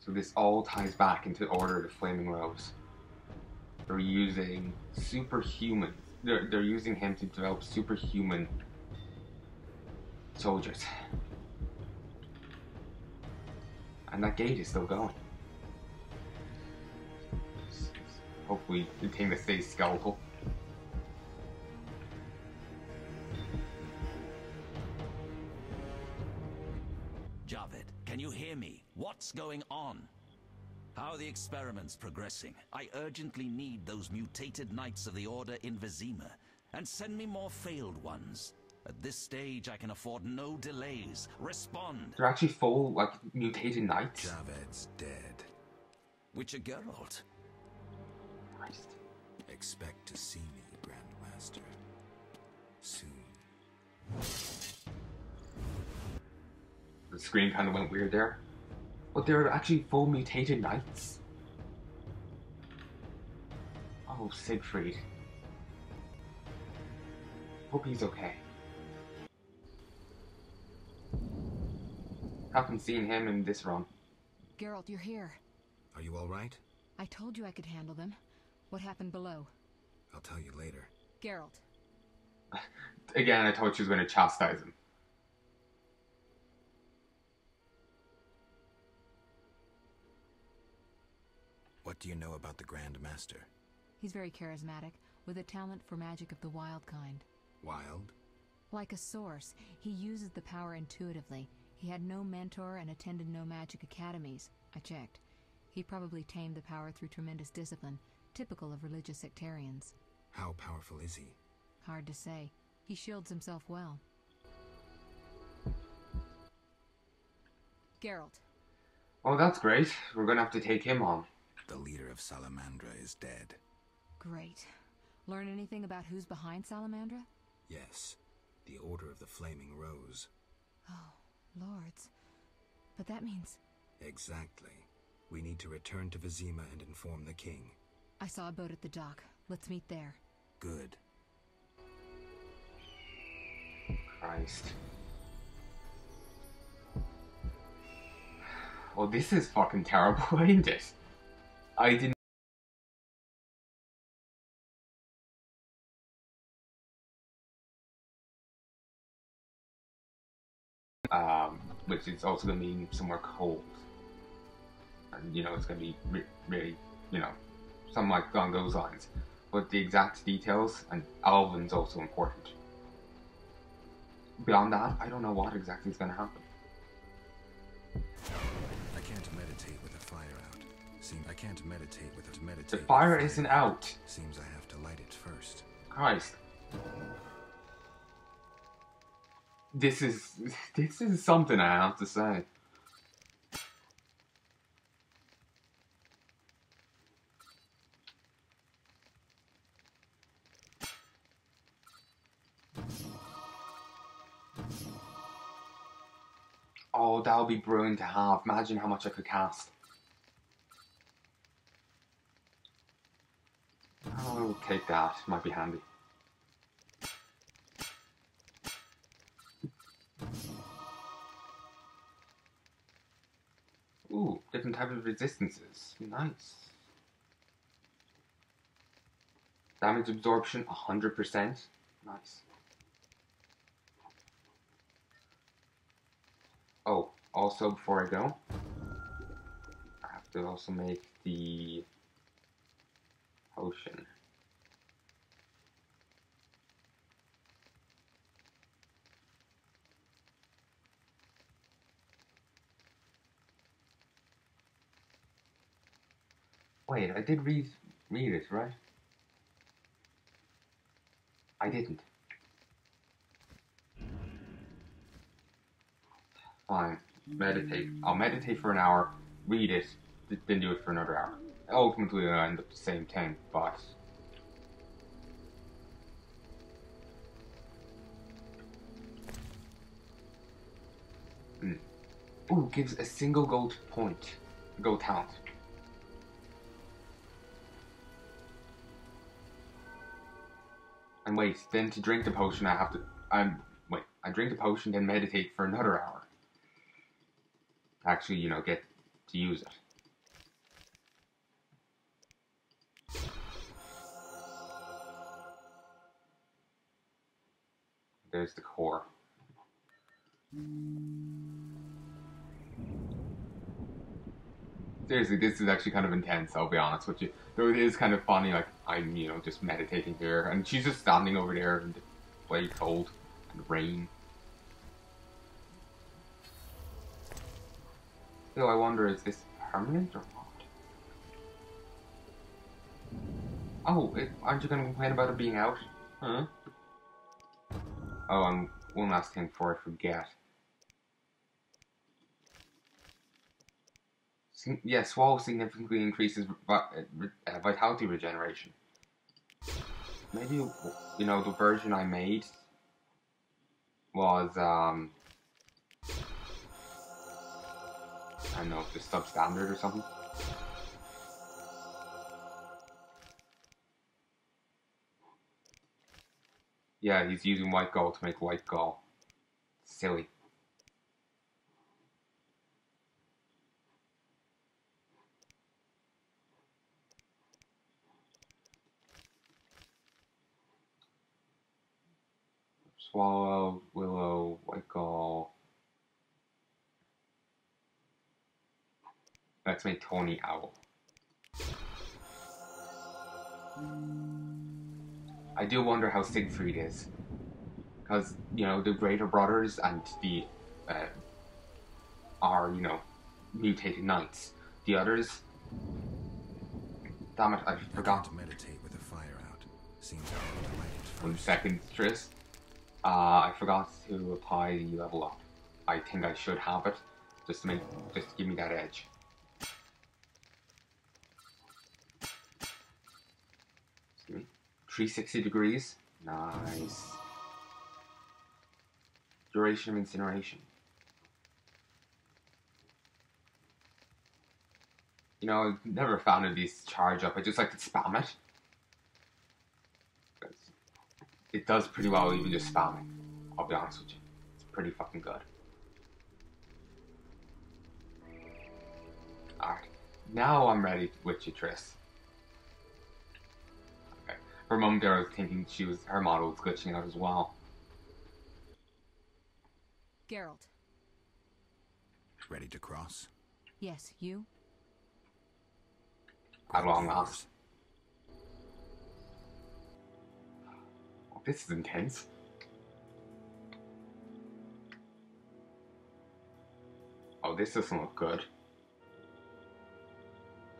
So this all ties back into Order of the Flaming Rose. They're using superhuman. They're using him to develop superhuman soldiers. And that gate is still going. Hopefully the thing that stays skeletal. Javed, can you hear me? What's going on? How are the experiments progressing? I urgently need those mutated Knights of the Order in Vizima, and send me more failed ones. At this stage, I can afford no delays. Respond! They're actually full, like, mutated knights. Javed's dead. Witcher Geralt. Christ. Expect to see me, Grandmaster. Soon. The screen kind of went weird there. But they're actually full mutated knights. Oh, Siegfried. Hope he's okay. Haven't seen him in this run. Geralt, you're here. Are you all right? I told you I could handle them. What happened below? I'll tell you later. Geralt. Again, I thought she was going to chastise him. What do you know about the Grand Master? He's very charismatic, with a talent for magic of the wild kind. Wild? Like a source, he uses the power intuitively. He had no mentor and attended no magic academies. I checked. He probably tamed the power through tremendous discipline, typical of religious sectarians. How powerful is he? Hard to say. He shields himself well. Geralt. Oh, that's great. We're going to have to take him on. The leader of Salamandra is dead. Great. Learn anything about who's behind Salamandra? Yes. The Order of the Flaming Rose. Oh, lords. But that means... Exactly. We need to return to Vizima and inform the king. I saw a boat at the dock. Let's meet there. Good. Christ. Well, this is fucking terrible, ain't it? I didn't... which is also going to mean somewhere cold. And, you know, it's going to be really, you know, something like along those lines. But the exact details, and Alvin's also important. Beyond that, I don't know what exactly is going to happen. I can't meditate with the fire out. I can't meditate with it. Meditate. The fire isn't out. Seems I have to light it first. Christ. This is something I have to say. Oh, that would be brilliant to have. Imagine how much I could cast. I'll take that. Might be handy. Ooh, different type of resistances. Nice. Damage absorption, 100%. Nice. Oh, also before I go, I have to also make the potion. Wait, I did read it, right? I didn't. Fine. Meditate. I'll meditate for an hour, read it, then do it for another hour. Ultimately, I'll end up the same thing, but... Ooh, gives a single gold point. Gold talent. And wait, then to drink the potion I have to... wait, I drink the potion, then meditate for another hour. Actually, you know, get to use it. There's the core. Seriously, this is actually kind of intense, I'll be honest with you. Though it is kind of funny, like, I'm, just meditating here, and she's just standing over there in the bloody cold and rain. So I wonder, is this permanent or what? Oh, aren't you going to complain about it being out? Huh? Oh, and one last thing before I forget. Yeah, swallow significantly increases vitality regeneration. Maybe, the version I made was, I don't know, just substandard or something. Yeah, he's using white gold to make white gold. Silly. Swallow, willow, white gold. Let's make Tony Owl. I do wonder how Siegfried is. Because, the Greater Brothers and the, are, mutated knights. The others... Damn it, I forgot. I can't meditate with the fire out. Seems I have to light it first. 1 second, Tris. I forgot to apply the level up. I think I should have it, just to give me that edge. Excuse me. 360 degrees. Nice. Duration of incineration. I've never a fan of these charge up. I just like to spam it. It does pretty well even just spamming. I'll be honest with you. It's pretty fucking good. Alright. Now I'm ready with you, Triss. Okay. For a moment there I was thinking her model was glitching out as well. Geralt. Ready to cross? Yes, you? At long last. Oh, this is intense. Oh, this doesn't look good.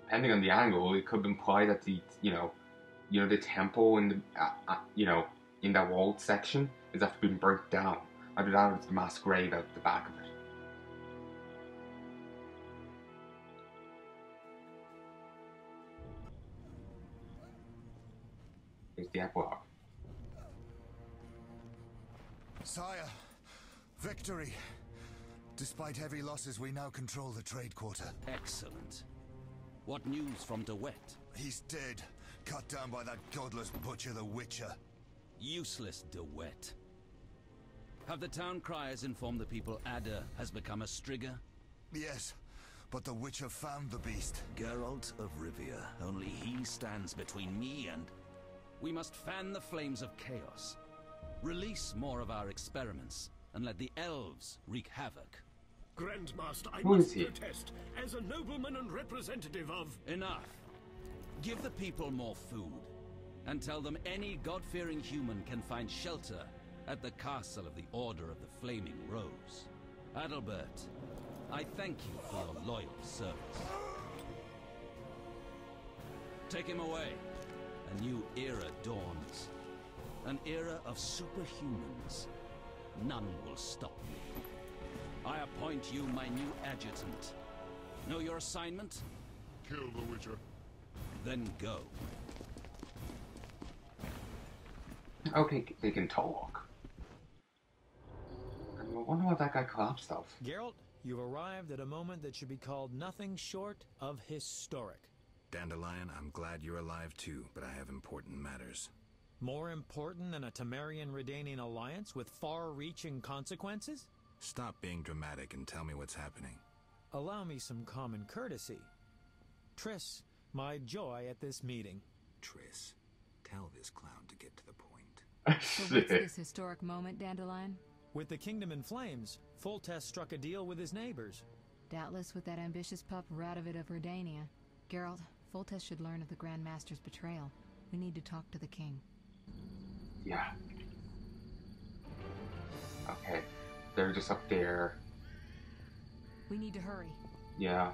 Depending on the angle, it could imply that the the temple in the in that walled section is after being burnt down. Either that or it's the mass grave out the back of it. Here's the epilogue. Sire, victory. Despite heavy losses, we now control the trade quarter. Excellent. What news from De Wet? He's dead, cut down by that godless butcher, the Witcher. Useless De Wet. Have the town criers informed the people Ada has become a Strigger? Yes, but the Witcher found the beast. Geralt of Rivia. Only he stands between me and... We must fan the flames of chaos. Release more of our experiments, and let the elves wreak havoc. Grandmaster, I Who is must he? protest. As a nobleman and representative of... Enough. Give the people more food, and tell them any God-fearing human can find shelter at the castle of the Order of the Flaming Rose. Adalbert, I thank you for your loyal service. Take him away. A new era dawns. An era of superhumans. None will stop me. I appoint you my new adjutant. Know your assignment? Kill the Witcher. Then go. Okay, they can talk. I wonder what that guy collapsed of. Geralt, you've arrived at a moment that should be called nothing short of historic. Dandelion, I'm glad you're alive too, but I have important matters. More important than a Temerian-Redanian alliance with far-reaching consequences? Stop being dramatic and tell me what's happening. Allow me some common courtesy. Triss, my joy at this meeting. Triss, tell this clown to get to the point. So what's this historic moment, Dandelion? With the kingdom in flames, Foltest struck a deal with his neighbors. Doubtless with that ambitious pup Radovid of Redania. Geralt, Foltest should learn of the Grand Master's betrayal. We need to talk to the king. Yeah. Okay. They're just up there. We need to hurry. Yeah.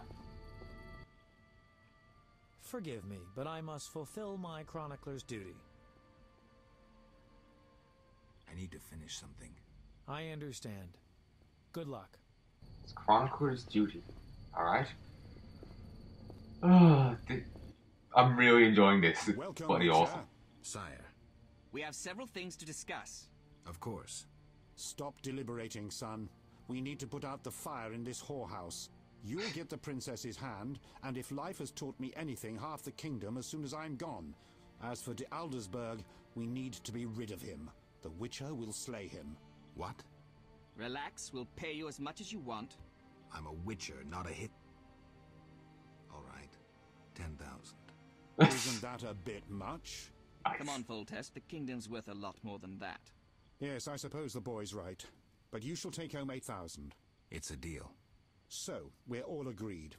Forgive me, but I must fulfill my chronicler's duty. I need to finish something. I understand. Good luck. It's Chronicler's duty. Alright? I'm really enjoying this. It's Welcome, bloody Witcher. awesome. Sire, We have several things to discuss. of course. Stop deliberating, son. We need to put out the fire in this whorehouse. You'll get the princess's hand, and if life has taught me anything, half the kingdom as soon as I'm gone. As for de Aldersberg, we need to be rid of him. The Witcher will slay him. What? Relax, we'll pay you as much as you want. I'm a witcher, not a hit. All right. 10,000. Isn't that a bit much? Come on, Foltest, the kingdom's worth a lot more than that. Yes, I suppose the boy's right. But you shall take home 8,000. It's a deal. So, we're all agreed.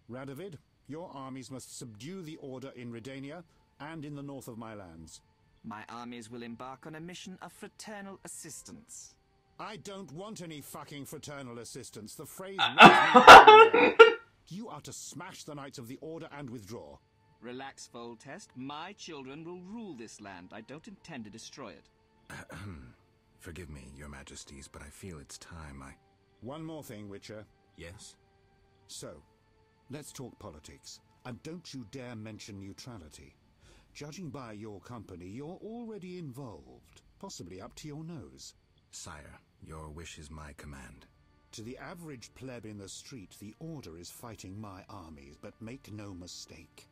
Radovid, your armies must subdue the Order in Redania and in the north of my lands. My armies will embark on a mission of fraternal assistance. I don't want any fucking fraternal assistance. The phrase rubs me wrong. You are to smash the Knights of the Order and withdraw. Relax, Foltest. My children will rule this land. I don't intend to destroy it. Forgive me, your majesties, but I feel it's time One more thing, Witcher. Yes? So, let's talk politics. And don't you dare mention neutrality. Judging by your company, you're already involved. Possibly up to your nose. Sire, your wish is my command. To the average pleb in the street, the Order is fighting my armies, but make no mistake.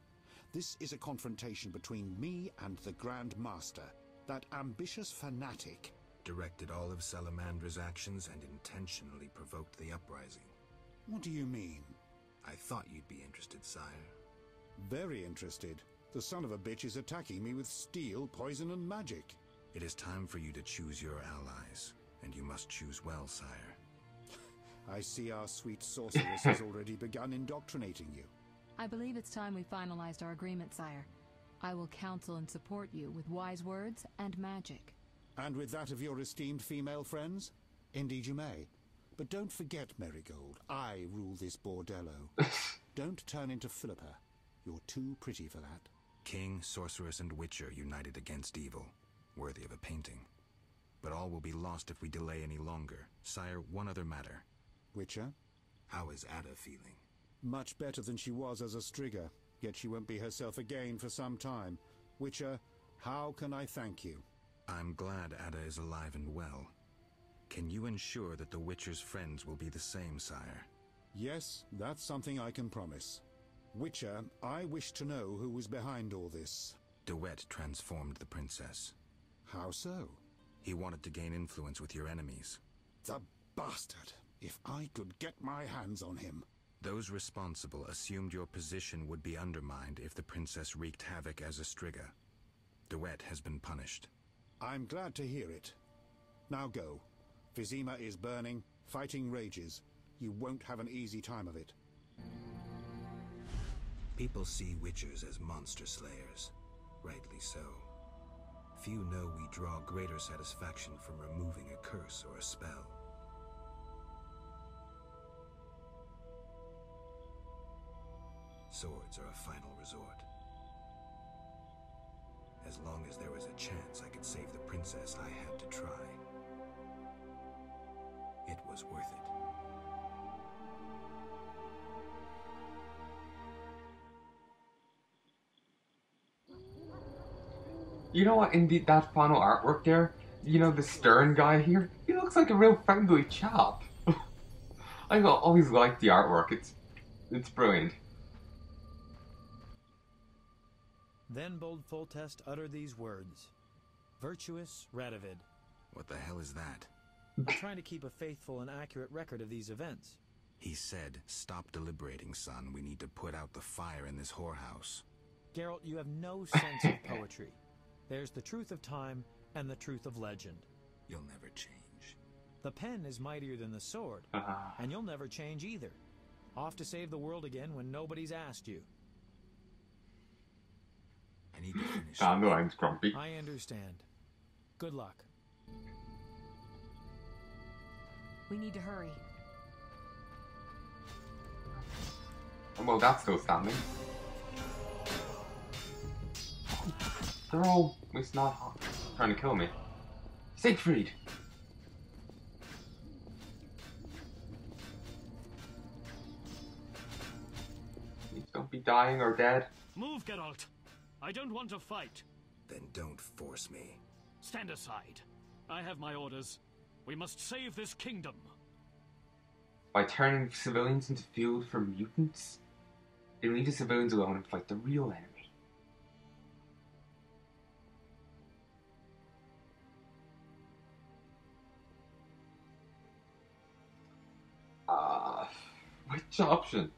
This is a confrontation between me and the Grand Master, that ambitious fanatic. Directed all of Salamandra's actions and intentionally provoked the uprising. What do you mean? I thought you'd be interested, sire. Very interested. The son of a bitch is attacking me with steel, poison, and magic. It is time for you to choose your allies, and you must choose well, sire. I see our sweet sorceress has already begun indoctrinating you. I believe it's time we finalized our agreement, sire. I will counsel and support you with wise words and magic. And with that of your esteemed female friends? Indeed you may. But don't forget, Marigold, I rule this bordello. Don't turn into Philippa. You're too pretty for that. King, sorceress, and witcher united against evil. Worthy of a painting. But all will be lost if we delay any longer. Sire, one other matter. Witcher? How is Ada feeling? Much better than she was as a Strigger, yet she won't be herself again for some time. Witcher, how can I thank you? I'm glad Ada is alive and well. Can you ensure that the Witcher's friends will be the same, sire? Yes, that's something I can promise. Witcher, I wish to know who was behind all this. DeWitt transformed the princess. How so? He wanted to gain influence with your enemies. The bastard! If I could get my hands on him. Those responsible assumed your position would be undermined if the princess wreaked havoc as a Striga. DeWitt has been punished. I'm glad to hear it. Now go. Vizima is burning, fighting rages. You won't have an easy time of it. People see witchers as monster slayers. Rightly so. Few know we draw greater satisfaction from removing a curse or a spell. Swords are a final resort. As long as there was a chance I could save the princess, I had to try. It was worth it. You know what, in that final artwork there, you know the stern guy here, he looks like a real friendly chap. I always liked the artwork, it's brilliant. Then bold Foltest uttered these words. Virtuous Radovid. What the hell is that? I'm trying to keep a faithful and accurate record of these events. He said, "Stop deliberating, son. We need to put out the fire in this whorehouse." Geralt, you have no sense of poetry. There's the truth of time, and the truth of legend. You'll never change. The pen is mightier than the sword, and you'll never change either. Off to save the world again when nobody's asked you. I need to finish. Dandelions grumpy. I understand. Good luck. We need to hurry. Well, that's still standing. They're all it's not trying to kill me. Siegfried! Please don't be dying or dead. Move, Geralt. I don't want to fight. Then don't force me. Stand aside. I have my orders. We must save this kingdom. By turning civilians into fuel for mutants? They leave the civilians alone and fight the real enemy. Which option?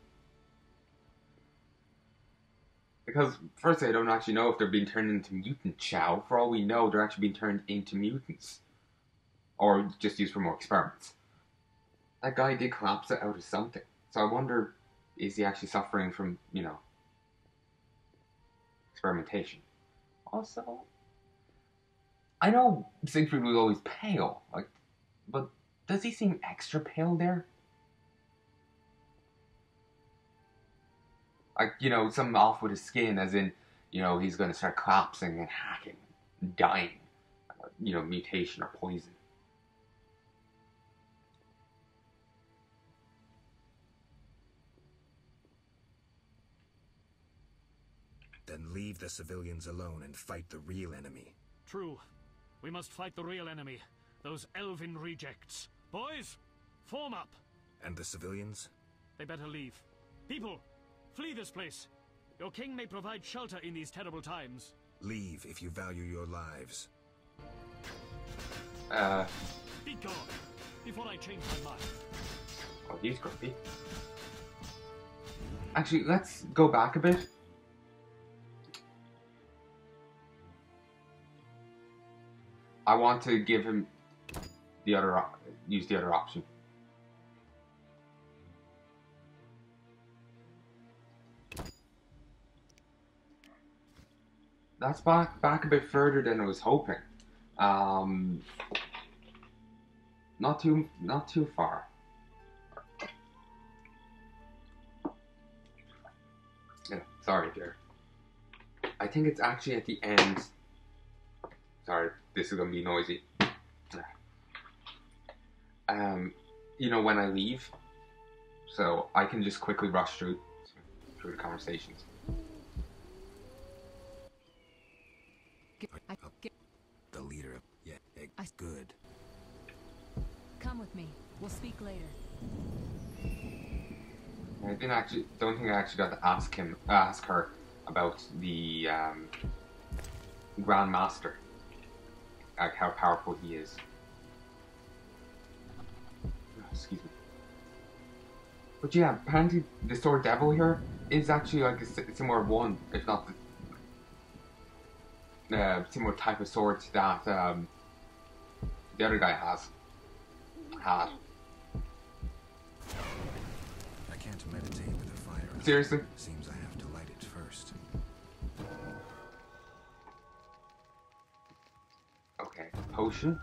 Because, firstly, I don't actually know if they're being turned into mutant chow. For all we know, they're actually being turned into mutants. Or just used for more experiments. That guy did collapse it out of something. So I wonder, is he actually suffering from, you know, experimentation? Also, I know Siegfried was always pale, like, but does he seem extra pale there? Like, you know, something off with his skin, as in, you know, he's going to start collapsing and hacking, and dying. You know, mutation or poison. Then leave the civilians alone and fight the real enemy. True. We must fight the real enemy. Those elven rejects. Boys, form up. And the civilians? They better leave. People, flee this place. Your king may provide shelter in these terrible times. Leave if you value your lives. Be gone, before I change my mind. Oh, he's grumpy. Actually, let's go back a bit. I want to give him the other use the other option. That's back a bit further than I was hoping. Not too far. Yeah, sorry, dear. I think it's actually at the end. Sorry, this is gonna be noisy. You know, when I leave, so I can just quickly rush through the conversations. The leader of... Yeah, good. Come with me. We'll speak later. I don't think I actually got to ask her about the Grand Master, like how powerful he is. Excuse me. But yeah, apparently the Sword Devil here is actually like a similar one, if not the similar type of sword that the other guy had. I can't meditate with a fire. Seriously? Seems I have to light it first. Okay, potion.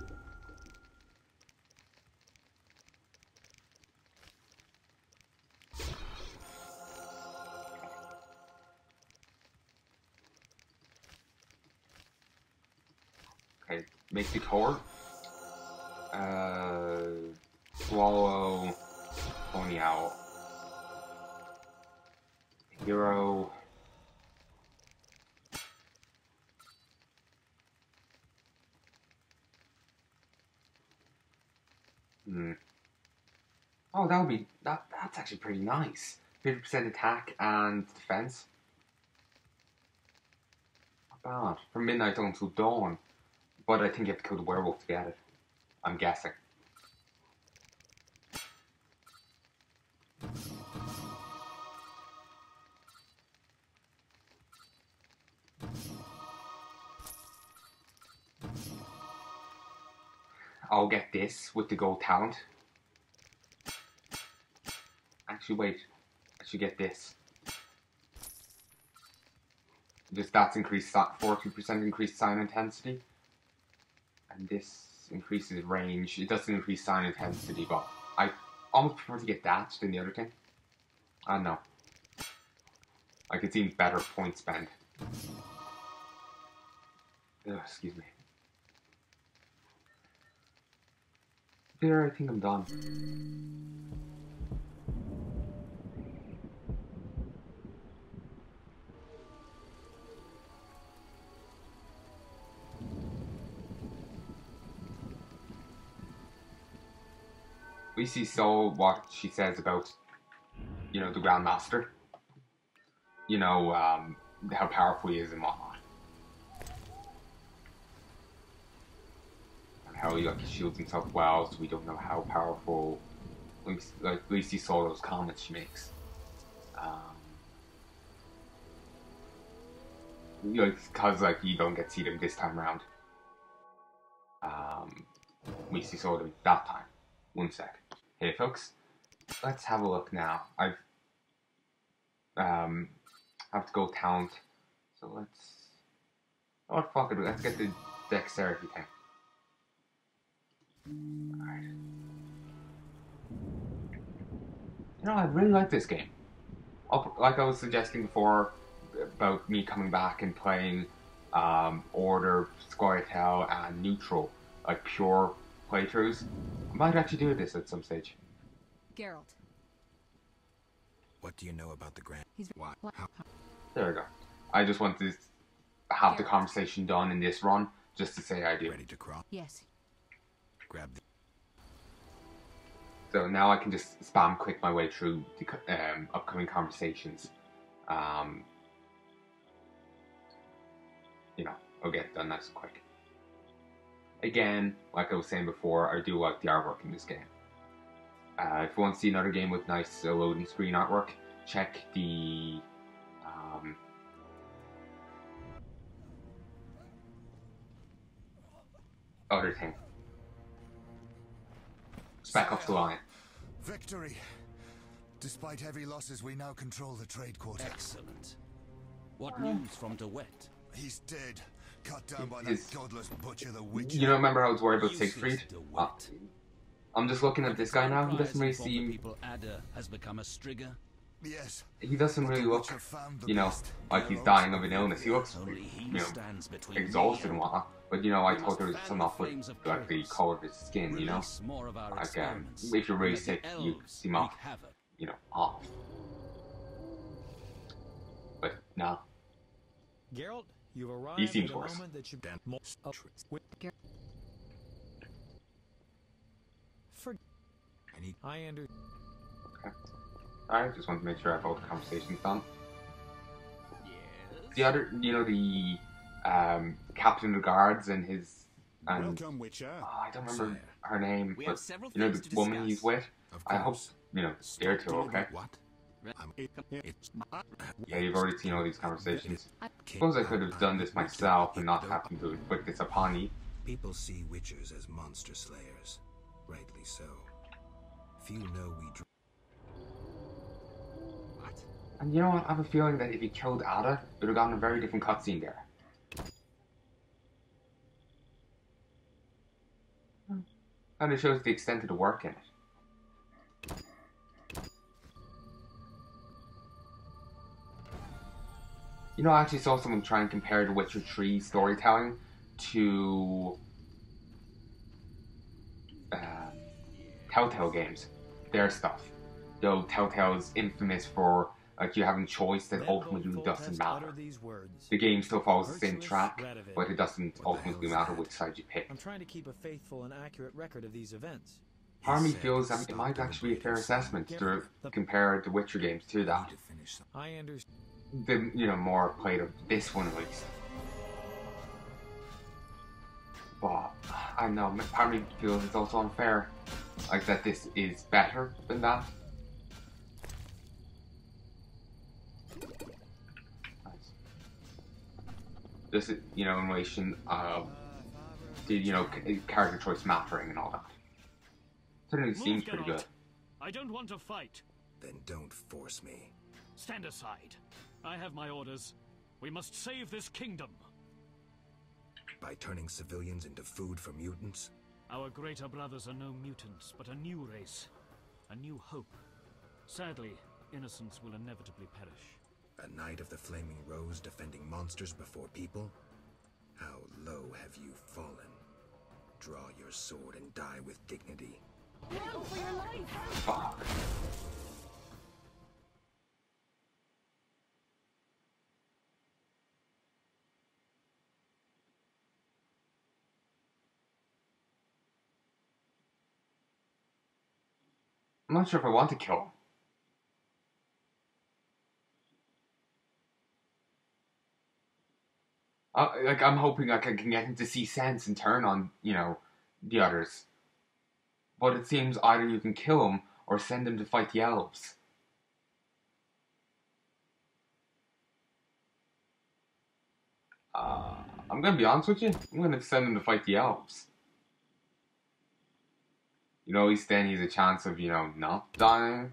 Okay, make the core. Swallow. Pony Owl. Hero. Oh, that would be that's actually pretty nice. 50% attack and defense. Not bad. From midnight until dawn. But I think you have to kill the werewolf to get it. I'm guessing. I'll get this with the gold talent. Actually, wait. I should get this. Just that's increased 40% increased sign intensity. And this increases range. It doesn't increase sign intensity, but I almost prefer to get that than the other thing. I don't know. Like, it seems better point spend. Ugh, excuse me. There, I think I'm done. We see Soul what she says about, you know, the Grandmaster. You know, how powerful he is and whatnot. And how he, like, shields himself well, so we don't know how powerful. At least he saw those comments she makes. You know, because, like, you don't get to see them this time around. We saw them that time. One sec. Hey folks, let's have a look now. I've have to go talent, so let's. Oh fuck it, let's get the dexterity thing. Alright. You know, I really like this game. Like I was suggesting before about me coming back and playing Order, Squirtle, and Neutral, like pure playthroughs. I might actually do this at some stage. Geralt. What do you know about the Grand? What? How? There we go. I just want to have the conversation done in this run, just to say I do. Ready to cross? Yes. Grab the... So now I can just spam click my way through the upcoming conversations. You know, I'll get it done nice and quick. Again, like I was saying before, I do like the artwork in this game. If you want to see another game with nice loading screen artwork, check the other thing. Spec Ops the Line. Victory! Despite heavy losses, we now control the trade quarter. Excellent. What news from DeWitt? He's dead. Cut down by that godless butcher, the Witcher. You don't remember I was worried about Siegfried? I'm just looking at this guy now. He doesn't really seem. People Ada has become a Strigger. Yes. He doesn't really look, you know, like he's dying of an illness. He looks, you know, exhausted and whatnot. But you know, I thought there was something off with like the color of his skin. You know, like if you're really sick, you seem off, you know, off. But no. Geralt, you've arrived He seems at a worse. moment that should I under. Okay. I just want to make sure I have all the conversations done. Yes. The other, you know, the captain of the guards and his Welcome, Witcher. Oh, I don't remember her name, We but have several you know things the to woman discuss. he's with. I hope course. you know they're two okay. What? Yeah, you've already seen all these conversations. Suppose I could have done this myself and not have to put this upon you. People see Witchers as monster slayers. Rightly so. Few know we What? And you know what? I have a feeling that if he killed Ada, it would have gotten a very different cutscene there. And it shows the extent of the work in it. You know, I actually saw someone try and compare The Witcher 3 storytelling to Telltale games. Their stuff. Though Telltale's infamous for like you having choice that ultimately doesn't matter. The game still follows the same track, but it doesn't ultimately matter which side you pick. I'm trying to keep a faithful and accurate record of these events. Part of me feels that it might actually be a fair assessment to compare the Witcher games to that. I understand. The, you know, more played of this one at least. But I know, part of me feels it's also unfair. Like that this is better than that. Nice. This is, you know, in relation of did, character choice mattering and all that. Certainly seems pretty good. I don't want to fight. Then don't force me. Stand aside. I have my orders. We must save this kingdom. By turning civilians into food for mutants? Our greater brothers are no mutants, but a new race. A new hope. Sadly, innocents will inevitably perish. A knight of the Flaming Rose defending monsters before people? How low have you fallen? Draw your sword and die with dignity. Run for your life! Fuck. I'm not sure if I want to kill him. I'm hoping I can get him to see sense and turn on, the others. But it seems either you can kill him or send him to fight the elves. I'm gonna be honest with you. I'm gonna send him to fight the elves. At least then he's a chance of, not dying.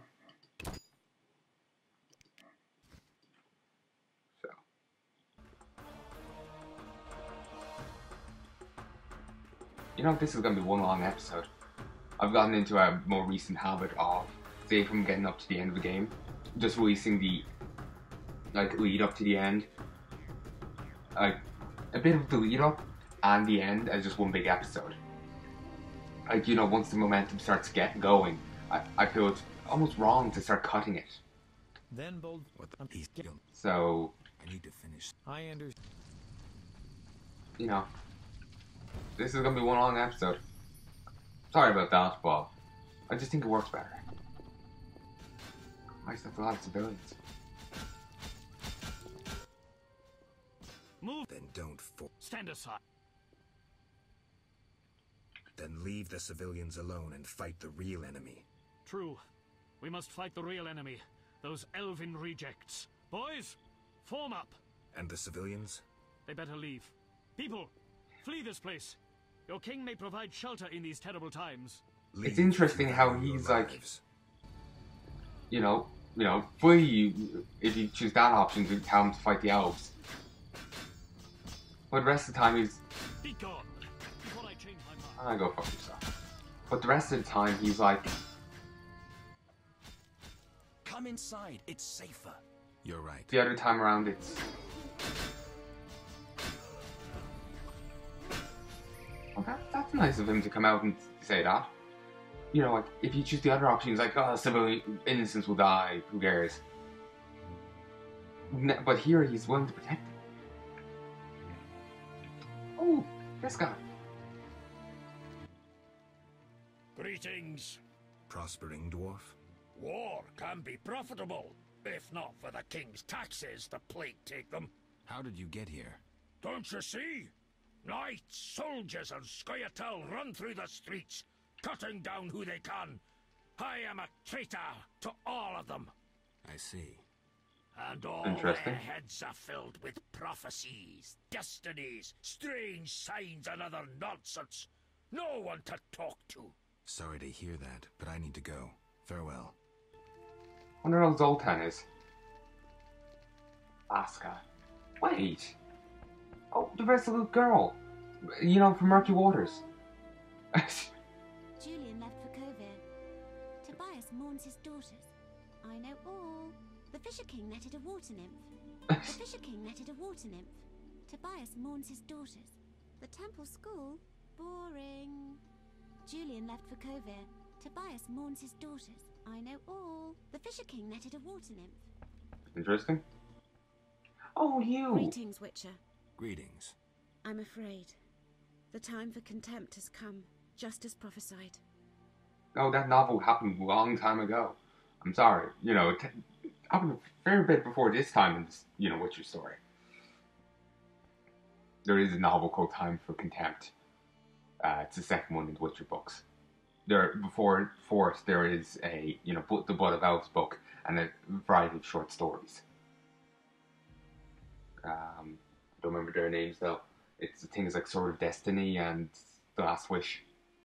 This is going to be one long episode. I've gotten into a more recent habit of, say from getting up to the end of the game, just releasing the, lead up to the end. A bit of the lead up and the end as just one big episode. Once the momentum starts getting going, I feel it's almost wrong to start cutting it. Then bold. So, I need to finish. I understand. This is gonna be one long episode. Sorry about that, but I just think it works better. I just have a lot of civilians. Move. Then don't stand aside. Then leave the civilians alone and fight the real enemy. True. We must fight the real enemy. Those elven rejects. Boys, form up. And the civilians? They better leave. People, flee this place. Your king may provide shelter in these terrible times. It's interesting how he's flee if you choose that option to tell him to fight the elves. But the rest of the time he's... Be gone, before I change my mind. Go fuck yourself. But the rest of the time he's like... Come inside, it's safer. You're right. The other time around it's... Well, that's nice of him to come out and say that. If you choose the other option, he's like, civilian innocents will die, who cares? But here, he's willing to protect them. Oh, this guy. Greetings. Prospering dwarf? War can be profitable, if not for the king's taxes the plague take them. How did you get here? Don't you see? Knights, soldiers, and Scoia'tael run through the streets, cutting down who they can. I am a traitor to all of them. I see. And all their heads are filled with prophecies, destinies, strange signs, and other nonsense. No one to talk to. Sorry to hear that, but I need to go. Farewell. I wonder how Zoltan is. Aska. Wait. Oh, the resolute girl. From Murky Waters. Julian left for Kovir. Tobias mourns his daughters. I know all. The Fisher King netted a water nymph. The Fisher King netted a water nymph. Tobias mourns his daughters. The temple school? Boring. Julian left for Kovir. Tobias mourns his daughters. I know all. The Fisher King netted a water nymph. Interesting. Oh, you! Greetings, Witcher. Greetings. I'm afraid. The time for contempt has come, just as prophesied. Oh, that novel happened a long time ago. I'm sorry. It happened a fair bit before this time in this, Witcher story. There is a novel called Time for Contempt. It's the second one in the Witcher books. Before it, there is a, the Blood of Elves book and a variety of short stories. I don't remember their names though. it's things like Sword of Destiny and The Last Wish.